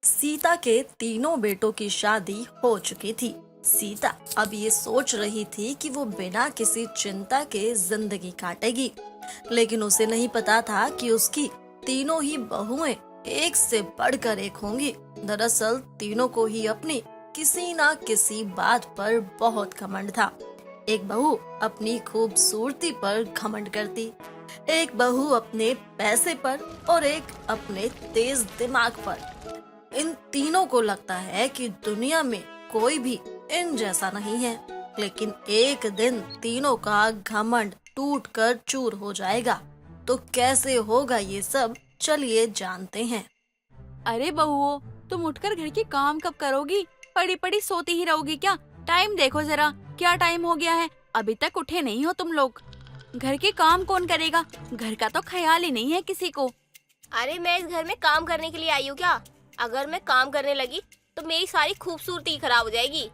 सीता के तीनों बेटों की शादी हो चुकी थी। सीता अब ये सोच रही थी कि वो बिना किसी चिंता के जिंदगी काटेगी, लेकिन उसे नहीं पता था कि उसकी तीनों ही बहुएं एक से बढ़कर एक होंगी। दरअसल तीनों को ही अपनी किसी ना किसी बात पर बहुत घमंड था। एक बहू अपनी खूबसूरती पर घमंड करती, एक बहू अपने पैसे पर और एक अपने तेज दिमाग पर। इन तीनों को लगता है कि दुनिया में कोई भी इन जैसा नहीं है, लेकिन एक दिन तीनों का घमंड टूट कर चूर हो जाएगा। तो कैसे होगा ये सब, चलिए जानते हैं। अरे बहुओ, तुम उठकर घर के काम कब करोगी? पड़ी पड़ी सोती ही रहोगी क्या? टाइम देखो जरा, क्या टाइम हो गया है, अभी तक उठे नहीं हो तुम लोग। घर के काम कौन करेगा? घर का तो ख्याल ही नहीं है किसी को। अरे मैं इस घर में काम करने के लिए आई हूँ क्या? अगर मैं काम करने लगी तो मेरी सारी खूबसूरती खराब हो जाएगी।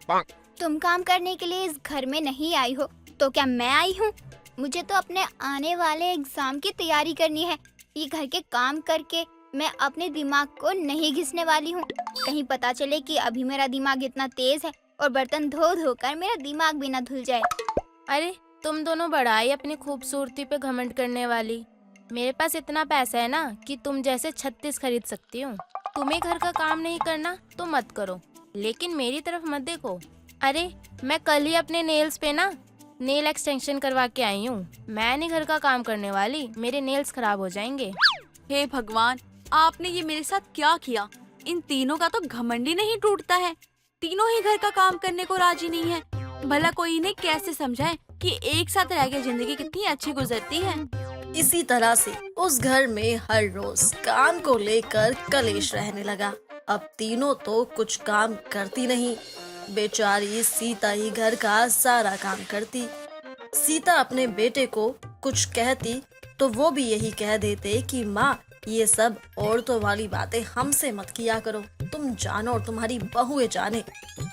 तुम काम करने के लिए इस घर में नहीं आई हो तो क्या मैं आई हूँ? मुझे तो अपने आने वाले एग्जाम की तैयारी करनी है। ये घर के काम करके मैं अपने दिमाग को नहीं घिसने वाली हूँ। कहीं पता चले कि अभी मेरा दिमाग इतना तेज है और बर्तन धो धो कर मेरा दिमाग भी न धुल जाए। अरे तुम दोनों बढ़ाई अपनी खूबसूरती पे घमंड करने वाली। मेरे पास इतना पैसा है ना कि तुम जैसे 36 खरीद सकती हूँ। तुम्हें घर का काम नहीं करना तो मत करो, लेकिन मेरी तरफ मत देखो। अरे मैं कल ही अपने नेल्स पे ना नेल एक्सटेंशन करवा के आई हूँ। मैं नहीं घर का काम करने वाली, मेरे नेल्स खराब हो जाएंगे। हे भगवान, आपने ये मेरे साथ क्या किया? इन तीनों का तो घमंड ही नहीं टूटता है। तीनों ही घर का काम करने को राजी नहीं है। भला कोई इन्हें कैसे समझाए कि एक साथ रह के जिंदगी कितनी अच्छी गुजरती है। इसी तरह से उस घर में हर रोज काम को लेकर कलेश रहने लगा। अब तीनों तो कुछ काम करती नहीं, बेचारी सीता ही घर का सारा काम करती। सीता अपने बेटे को कुछ कहती तो वो भी यही कह देते कि माँ, ये सब औरतों वाली बातें हमसे मत किया करो, तुम जानो और तुम्हारी बहुएं जाने।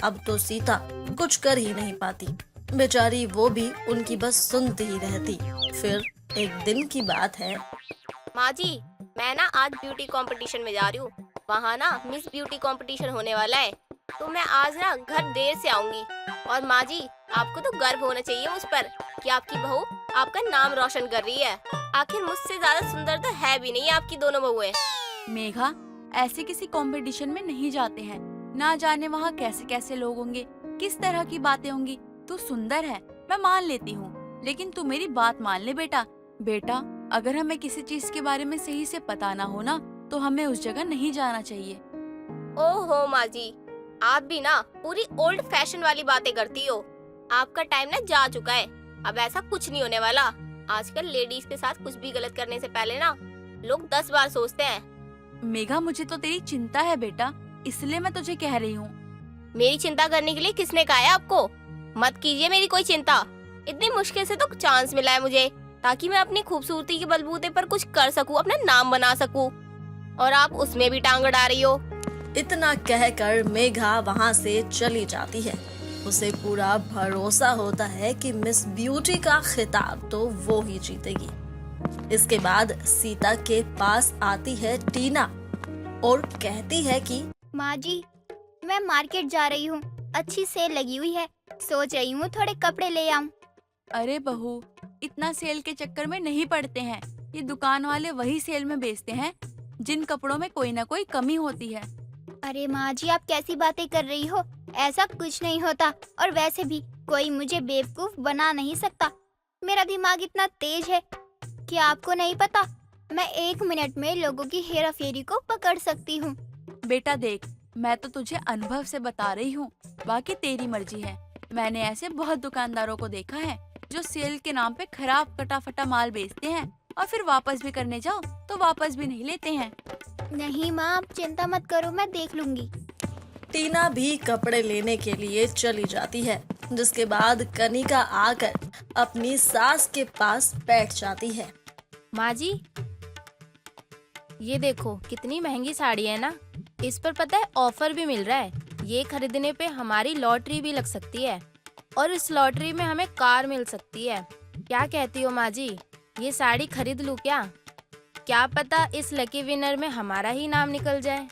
अब तो सीता कुछ कर ही नहीं पाती, बेचारी वो भी उनकी बस सुनती ही रहती। फिर एक दिन की बात है। माँ जी, मैं ना आज ब्यूटी कंपटीशन में जा रही हूँ। वहाँ ना मिस ब्यूटी कंपटीशन होने वाला है, तो मैं आज ना घर देर से आऊंगी। और माँ जी, आपको तो गर्व होना चाहिए मुझ पर कि आपकी बहू आपका नाम रोशन कर रही है। आखिर मुझसे ज्यादा सुंदर तो है भी नहीं आपकी दोनों बहुएं। मेघा, ऐसे किसी कंपटीशन में नहीं जाते हैं। ना जाने वहाँ कैसे कैसे लोग होंगे, किस तरह की बातें होंगी। तू सुंदर है, मैं मान लेती हूँ, लेकिन तू मेरी बात मान ले बेटा। बेटा, अगर हमें किसी चीज के बारे में सही से पता ना हो ना, तो हमें उस जगह नहीं जाना चाहिए। ओहो माँ जी, आप भी ना पूरी ओल्ड फैशन वाली बातें करती हो। आपका टाइम ना जा चुका है, अब ऐसा कुछ नहीं होने वाला। आजकल लेडीज के साथ कुछ भी गलत करने से पहले ना लोग 10 बार सोचते हैं। मेघा, मुझे तो तेरी चिंता है बेटा, इसलिए मैं तुझे कह रही हूँ। मेरी चिंता करने के लिए किसने कहा है आपको? मत कीजिए मेरी कोई चिंता। इतनी मुश्किल से तो चांस मिला है मुझे, ताकि मैं अपनी खूबसूरती के बलबूते पर कुछ कर सकूं, अपना नाम बना सकूं, और आप उसमें भी टांग अड़ा रही हो। इतना कहकर मेघा वहाँ से चली जाती है। उसे पूरा भरोसा होता है कि मिस ब्यूटी का खिताब तो वो ही जीतेगी। इसके बाद सीता के पास आती है टीना और कहती है कि माँ जी, मैं मार्केट जा रही हूँ, अच्छी सेल लगी हुई है, सोच रही हूँ थोड़े कपड़े ले आऊँ। अरे बहू, इतना सेल के चक्कर में नहीं पड़ते हैं। ये दुकान वाले वही सेल में बेचते हैं जिन कपड़ों में कोई ना कोई कमी होती है। अरे माँ जी, आप कैसी बातें कर रही हो? ऐसा कुछ नहीं होता, और वैसे भी कोई मुझे बेवकूफ बना नहीं सकता। मेरा दिमाग इतना तेज है कि आपको नहीं पता, मैं 1 मिनट में लोगों की हेरा फेरी को पकड़ सकती हूँ। बेटा देख, मैं तो तुझे अनुभव से बता रही हूँ, बाकी तेरी मर्जी है। मैंने ऐसे बहुत दुकानदारों को देखा है जो सेल के नाम पे खराब कटा फटा माल बेचते हैं और फिर वापस भी करने जाओ तो वापस भी नहीं लेते हैं। नहीं माँ, आप चिंता मत करो, मैं देख लूंगी। टीना भी कपड़े लेने के लिए चली जाती है, जिसके बाद कनिका आकर अपनी सास के पास बैठ जाती है। माँ जी, ये देखो कितनी महंगी साड़ी है ना, इस पर पता है ऑफर भी मिल रहा है। ये खरीदने पे हमारी लॉटरी भी लग सकती है, और इस लॉटरी में हमें कार मिल सकती है। क्या कहती हो माँ जी, ये साड़ी खरीद लूं क्या? क्या पता इस लकी विनर में हमारा ही नाम निकल जाए।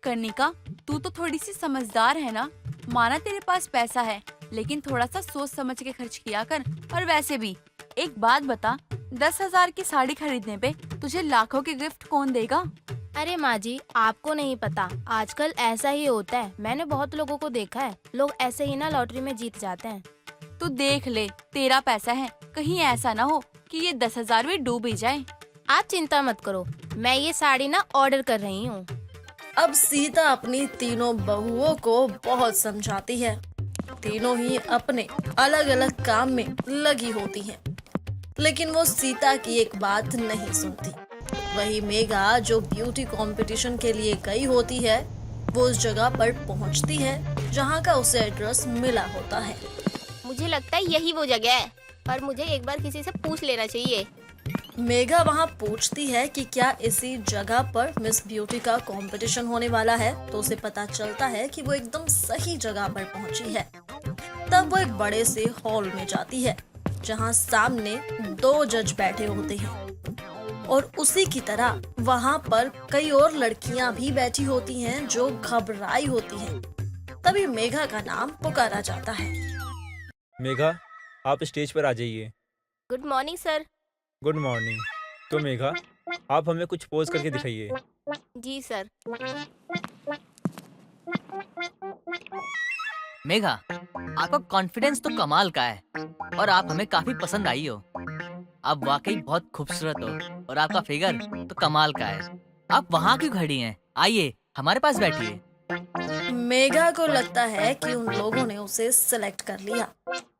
करने का। तू तो थोड़ी सी समझदार है ना। माना तेरे पास पैसा है, लेकिन थोड़ा सा सोच समझ के खर्च किया कर। और वैसे भी एक बात बता, 10,000 की साड़ी खरीदने पे तुझे लाखों की गिफ्ट कौन देगा? अरे माँ जी, आपको नहीं पता, आजकल ऐसा ही होता है। मैंने बहुत लोगों को देखा है, लोग ऐसे ही ना लॉटरी में जीत जाते हैं। तू देख ले, तेरा पैसा है, कहीं ऐसा ना हो कि ये 10,000 भी डूब ही जाए। आप चिंता मत करो, मैं ये साड़ी ना ऑर्डर कर रही हूँ। अब सीता अपनी तीनों बहुओं को बहुत समझाती है। तीनों ही अपने अलग अलग काम में लगी होती हैं, लेकिन वो सीता की एक बात नहीं सुनती। वही मेघा जो ब्यूटी कंपटीशन के लिए गई होती है, वो उस जगह पर पहुंचती है जहां का उसे एड्रेस मिला होता है। मुझे लगता है यही वो जगह है, पर मुझे एक बार किसी से पूछ लेना चाहिए। मेघा वहां पूछती है कि क्या इसी जगह पर मिस ब्यूटी का कंपटीशन होने वाला है, तो उसे पता चलता है कि वो एकदम सही जगह पर पहुंची है। तब वो एक बड़े से हॉल में जाती है जहां सामने 2 जज बैठे होते हैं, और उसी की तरह वहां पर कई और लड़कियां भी बैठी होती हैं जो घबराई होती हैं। तभी मेघा का नाम पुकारा जाता है। मेघा, आप स्टेज पर आ जाइए। Good morning sir. Good morning. तो मेघा, आप हमें कुछ पोज करके दिखाइए। जी सर। मेघा, आपका कॉन्फिडेंस तो कमाल का है और आप हमें काफी पसंद आई हो। आप वाकई बहुत खूबसूरत हो और आपका फिगर तो कमाल का है। आप वहाँ क्यों खड़ी हैं? आइए हमारे पास बैठिए। मेघा को लगता है कि उन लोगों ने उसे सिलेक्ट कर लिया।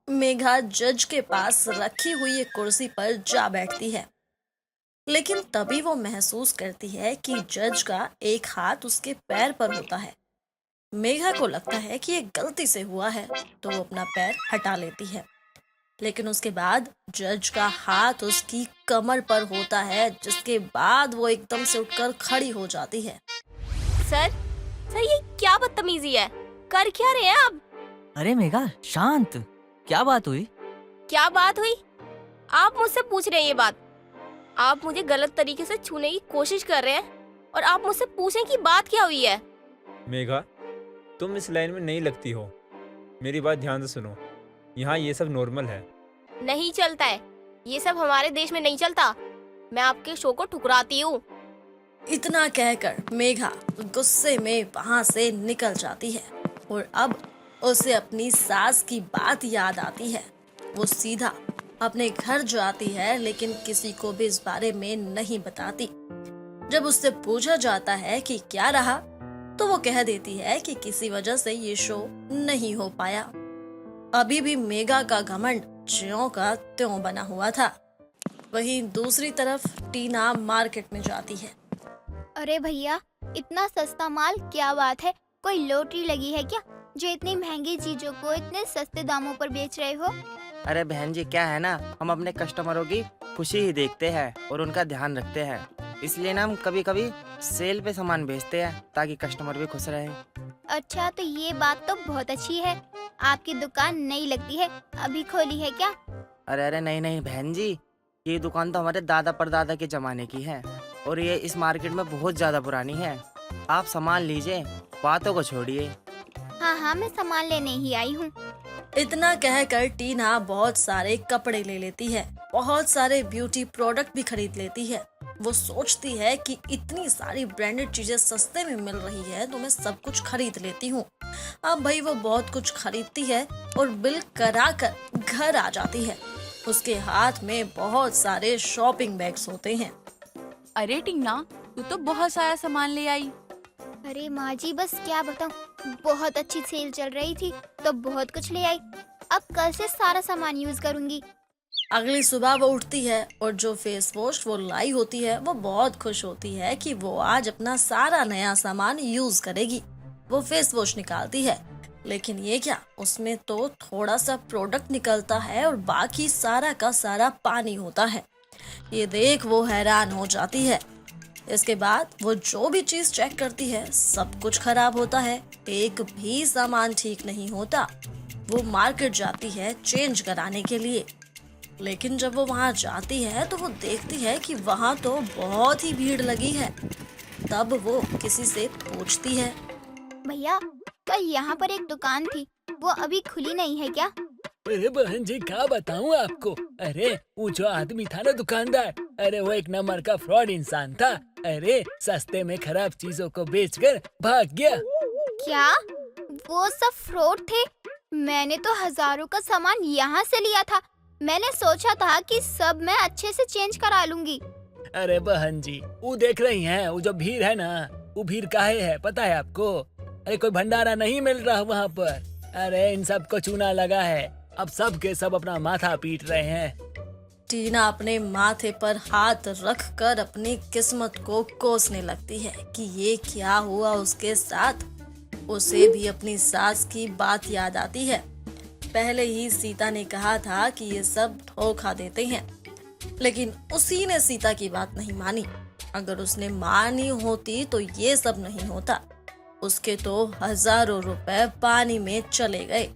मेघा जज के पास रखी हुई एक कुर्सी पर जा बैठती है, लेकिन तभी वो महसूस करती है कि जज का एक हाथ उसके पैर पर होता है। मेघा को लगता है कि ये गलती से हुआ है, तो वो अपना पैर हटा लेती है, लेकिन उसके बाद जज का हाथ उसकी कमर पर होता है, जिसके बाद वो एकदम से उठकर खड़ी हो जाती है। सर ये क्या बदतमीजी है, कर क्या रहे हैं आप? अरे मेघा, शांत। क्या बात हुई? क्या बात हुई? आप मुझसे पूछ रहे हैं ये बात? आप मुझे गलत तरीके से छूने की कोशिश कर रहे हैं और आप मुझसे पूछें कि बात क्या हुई है? मेघा, तुम इस लाइन में नहीं लगती हो। मेरी बात ध्यान से सुनो, यहाँ ये सब नॉर्मल है। नहीं चलता है, ये सब हमारे देश में नहीं चलता। मैं आपके शो को ठुकराती हूँ। इतना कहकर मेघा गुस्से में वहां से निकल जाती है, और अब उसे अपनी सास की बात याद आती है। वो सीधा अपने घर जाती है, लेकिन किसी को भी इस बारे में नहीं बताती। जब उससे पूछा जाता है कि क्या रहा, तो वो कह देती है कि किसी वजह से ये शो नहीं हो पाया। अभी भी मेघा का घमंड ज्यों का त्यों बना हुआ था। वहीं दूसरी तरफ टीना मार्केट में जाती है। अरे भैया, इतना सस्ता माल, क्या बात है? कोई लॉटरी लगी है क्या जो इतनी महंगी चीजों को इतने सस्ते दामों पर बेच रहे हो? अरे बहन जी, क्या है ना, हम अपने कस्टमरों की खुशी ही देखते हैं और उनका ध्यान रखते हैं, इसलिए ना हम कभी कभी सेल पे सामान बेचते हैं ताकि कस्टमर भी खुश रहे। अच्छा, तो ये बात तो बहुत अच्छी है। आपकी दुकान नई लगती है, अभी खोली है क्या? अरे नहीं बहन जी, ये दुकान तो हमारे दादा परदादा के जमाने की है और ये इस मार्केट में बहुत ज्यादा पुरानी है। आप सामान लीजिए, बातों को छोड़िए। हाँ, मैं सामान लेने ही आई हूँ। इतना कहकर टीना बहुत सारे कपड़े ले लेती है, बहुत सारे ब्यूटी प्रोडक्ट भी खरीद लेती है। वो सोचती है कि इतनी सारी ब्रांडेड चीजें सस्ते में मिल रही है, तो मैं सब कुछ खरीद लेती हूँ। अब भाई वो बहुत कुछ खरीदती है और बिल कराकर घर आ जाती है। उसके हाथ में बहुत सारे शॉपिंग बैग्स होते हैं। अरे टीना, तू तो बहुत सारा सामान ले आई। अरे माँ जी, बस क्या बताऊँ, बहुत अच्छी सेल चल रही थी तो बहुत कुछ ले आई। अब कल से सारा सामान यूज करूँगी। अगली सुबह वो उठती है और जो फेस वॉश वो लाई होती है, वो बहुत खुश होती है कि वो आज अपना सारा नया सामान यूज करेगी। वो फेस वॉश निकालती है, लेकिन ये क्या, उसमें तो थोड़ा सा प्रोडक्ट निकलता है और बाकी सारा का सारा पानी होता है। ये देख वो हैरान हो जाती है। इसके बाद वो जो भी चीज चेक करती है, सब कुछ खराब होता है, एक भी सामान ठीक नहीं होता। वो मार्केट जाती है चेंज कराने के लिए, लेकिन जब वो वहां जाती है तो वो देखती है कि वहां तो बहुत ही भीड़ लगी है। तब वो किसी से पूछती है। भैया, कल यहाँ पर एक दुकान थी, वो अभी खुली नहीं है क्या? अरे बहन जी, क्या बताऊँ आपको। अरे वो जो आदमी था ना दुकानदार, अरे वो एक नंबर का फ्रॉड इंसान था। अरे सस्ते में खराब चीजों को बेचकर भाग गया। क्या वो सब फ्रॉड थे? मैंने तो हजारों का सामान यहाँ से लिया था। मैंने सोचा था कि सब मैं अच्छे से चेंज करा लूंगी। अरे बहन जी, वो देख रही हैं, वो जो भीड़ है ना, वो भीड़ काहे है पता है आपको? अरे कोई भंडारा नहीं मिल रहा वहाँ पर। अरे इन सब को चूना लगा है, अब सब के सब अपना माथा पीट रहे हैं। टीना अपने माथे पर हाथ रखकर अपनी किस्मत को कोसने लगती है कि ये क्या हुआ उसके साथ। उसे भी अपनी सास की बात याद आती है। पहले ही सीता ने कहा था कि ये सब धोखा देते हैं, लेकिन उसी ने सीता की बात नहीं मानी। अगर उसने मानी होती तो ये सब नहीं होता। उसके तो हजारों रुपए पानी में चले गए।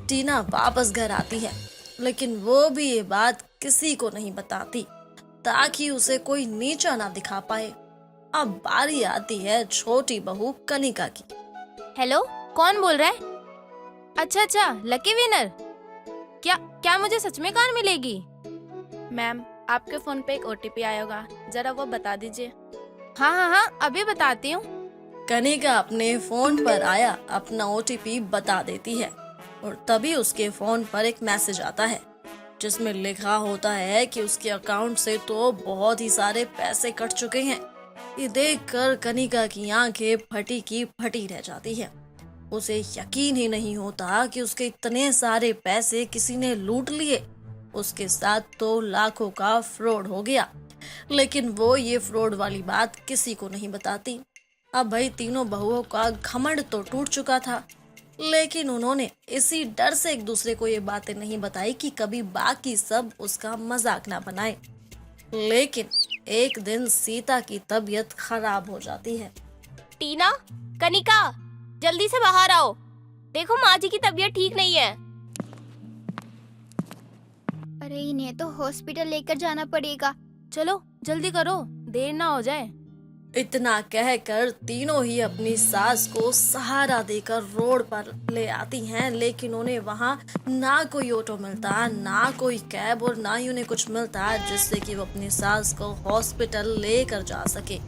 टीना वापस घर आती है, लेकिन वो भी ये बात किसी को नहीं बताती ताकि उसे कोई नीचा ना दिखा पाए। अब बारी आती है छोटी बहू कनिका की। हेलो, कौन बोल रहा है? अच्छा, लकी विनर। क्या मुझे सच में कार मिलेगी? मैम, आपके फोन पे एक OTP आया होगा, जरा वो बता दीजिए। हाँ, अभी बताती हूँ। कनिका अपने फोन पर आया अपना OTP बता देती है और तभी उसके फोन पर एक मैसेज आता है जिसमें लिखा होता है कि उसके अकाउंट से तो बहुत ही सारे पैसे कट चुके हैं। ये देखकर कनिका की आंखें फटी की फटी रह जाती है। उसे यकीन ही नहीं होता कि उसके इतने सारे पैसे किसी ने लूट लिए। उसके साथ तो लाखों का फ्रॉड हो गया, लेकिन वो ये फ्रॉड वाली बात किसी को नहीं बताती। अब भाई तीनों बहुओं का घमंड तो टूट चुका था, लेकिन उन्होंने इसी डर से एक दूसरे को ये बातें नहीं बताई कि कभी बाकी सब उसका मजाक ना बनाए। लेकिन एक दिन सीता की तबीयत खराब हो जाती है। टीना, कनिका, जल्दी से बाहर आओ। देखो माँ जी की तबीयत ठीक नहीं है। अरे इन्हें तो हॉस्पिटल लेकर जाना पड़ेगा। चलो जल्दी करो, देर ना हो जाए। इतना कहकर तीनों ही अपनी सास को सहारा देकर रोड पर ले आती हैं, लेकिन उन्हें वहां ना कोई ऑटो मिलता, ना कोई कैब और ना ही उन्हें कुछ मिलता जिससे कि वो अपनी सास को हॉस्पिटल लेकर जा सके।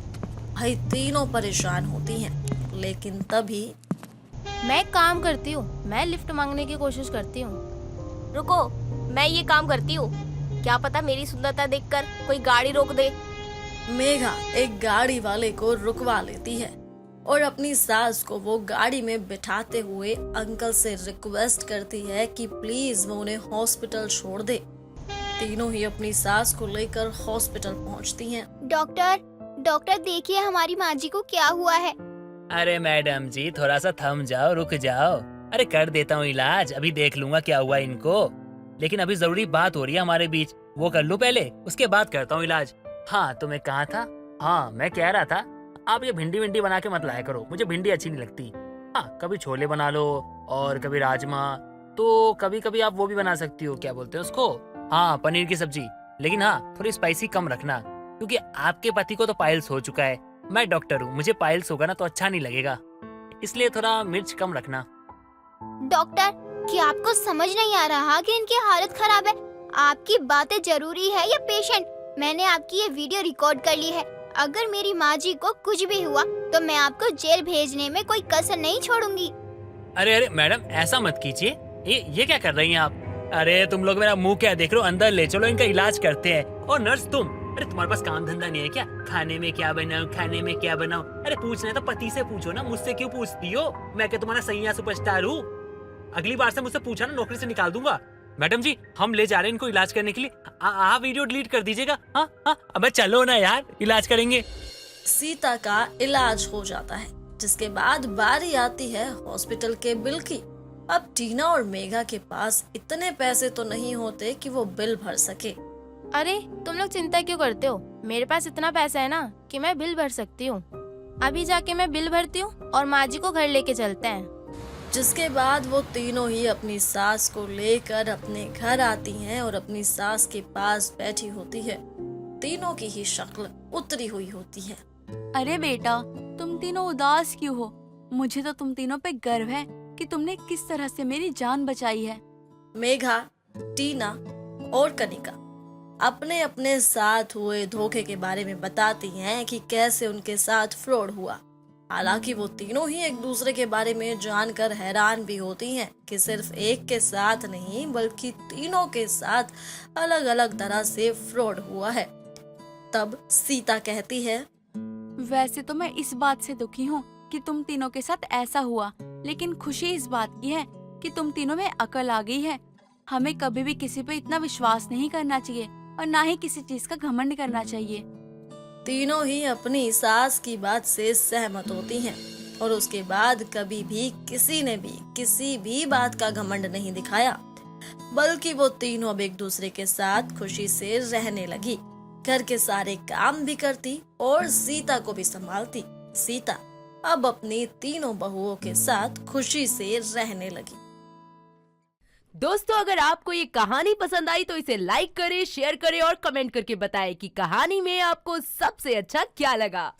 भाई तीनों परेशान होती हैं, लेकिन तभी मैं एक काम करती हूँ, मैं लिफ्ट मांगने की कोशिश करती हूँ। रुको, मैं ये काम करती हूँ, क्या पता मेरी सुंदरता देखकर कोई गाड़ी रोक दे। मेघा एक गाड़ी वाले को रुकवा लेती है और अपनी सास को वो गाड़ी में बिठाते हुए अंकल से रिक्वेस्ट करती है कि प्लीज वो उन्हें हॉस्पिटल छोड़ दे। तीनों ही अपनी सास को लेकर हॉस्पिटल पहुंचती हैं। डॉक्टर देखिए हमारी माँ जी को क्या हुआ है। अरे मैडम जी, थोड़ा सा थम जाओ, रुक जाओ। अरे कर देता हूँ इलाज, अभी देख लूंगा क्या हुआ इनको। लेकिन अभी जरूरी बात हो रही है हमारे बीच, वो कर लूं पहले, उसके बाद करता हूँ इलाज। हाँ, तुम्हें कहा था। हाँ, मैं कह रहा था आप ये भिंडी विंडी बना के मत लाया करो, मुझे भिंडी अच्छी नहीं लगती। हाँ, कभी छोले बना लो और कभी राजमा, तो कभी कभी आप वो भी बना सकती हो, क्या बोलते हैं उसको, हाँ पनीर की सब्जी। लेकिन हाँ, थोड़ी स्पाइसी कम रखना, क्योंकि आपके पति को तो पाइल्स हो चुका है। मैं डॉक्टर हूँ, मुझे पाइल्स होगा ना तो अच्छा नहीं लगेगा, इसलिए थोड़ा मिर्च कम रखना। डॉक्टर, क्या आपको समझ नहीं आ रहा कि इनकी हालत खराब है? आपकी बातें जरूरी है या पेशेंट? मैंने आपकी ये वीडियो रिकॉर्ड कर ली है। अगर मेरी माँ जी को कुछ भी हुआ तो मैं आपको जेल भेजने में कोई कसर नहीं छोड़ूंगी। अरे मैडम, ऐसा मत कीजिए। ये क्या कर रही हैं आप? अरे तुम लोग मेरा मुंह क्या देख रहे हो, अंदर ले चलो, इनका इलाज करते हैं। और नर्स तुम, अरे तुम्हारे पास काम धंधा नहीं है क्या? खाने में क्या बनाऊं, खाने में क्या बनाऊं? अरे पूछना है तो पति से पूछो ना, मुझसे क्यों पूछती हो? मैं क्या तुम्हारा सैया सुपरस्टार हूँ? अगली बार से मुझसे पूछा ना, नौकरी से निकाल दूंगा। मैडम जी, हम ले जा रहे हैं इनको इलाज करने के लिए, वीडियो डिलीट कर दीजिएगा। हाँ, अबे चलो ना यार, इलाज करेंगे। सीता का इलाज हो जाता है, जिसके बाद बारी आती है हॉस्पिटल के बिल की। अब टीना और मेघा के पास इतने पैसे तो नहीं होते कि वो बिल भर सके। अरे तुम लोग चिंता क्यों करते हो, मेरे पास इतना पैसा है ना कि मैं बिल भर सकती हूँ। अभी जाके मैं बिल भरती हूँ और माँ जी को घर लेके चलते हैं। जिसके बाद वो तीनों ही अपनी सास को लेकर अपने घर आती हैं और अपनी सास के पास बैठी होती है। तीनों की ही शक्ल उतरी हुई होती है अरे बेटा, तुम तीनों उदास क्यों हो? मुझे तो तुम तीनों पे गर्व है कि तुमने किस तरह से मेरी जान बचाई है। मेघा, टीना और कनिका अपने अपने साथ हुए धोखे के बारे में बताती हैं कि कैसे उनके साथ फ्रॉड हुआ। हालांकि वो तीनों ही एक दूसरे के बारे में जानकर हैरान भी होती हैं कि सिर्फ एक के साथ नहीं बल्कि तीनों के साथ अलग अलग तरह से फ्रॉड हुआ है। तब सीता कहती है, वैसे तो मैं इस बात से दुखी हूँ कि तुम तीनों के साथ ऐसा हुआ, लेकिन खुशी इस बात की है कि तुम तीनों में अकल आ गई है। हमें कभी भी किसी पे इतना विश्वास नहीं करना चाहिए और ना ही किसी चीज का घमंड करना चाहिए। तीनों ही अपनी सास की बात से सहमत होती हैं और उसके बाद कभी भी किसी ने भी किसी भी बात का घमंड नहीं दिखाया, बल्कि वो तीनों अब एक दूसरे के साथ खुशी से रहने लगी। घर के सारे काम भी करती और सीता को भी संभालती। सीता अब अपनी तीनों बहुओं के साथ खुशी से रहने लगी। दोस्तों, अगर आपको ये कहानी पसंद आई तो इसे लाइक करें, शेयर करें और कमेंट करके बताएं कि कहानी में आपको सबसे अच्छा क्या लगा।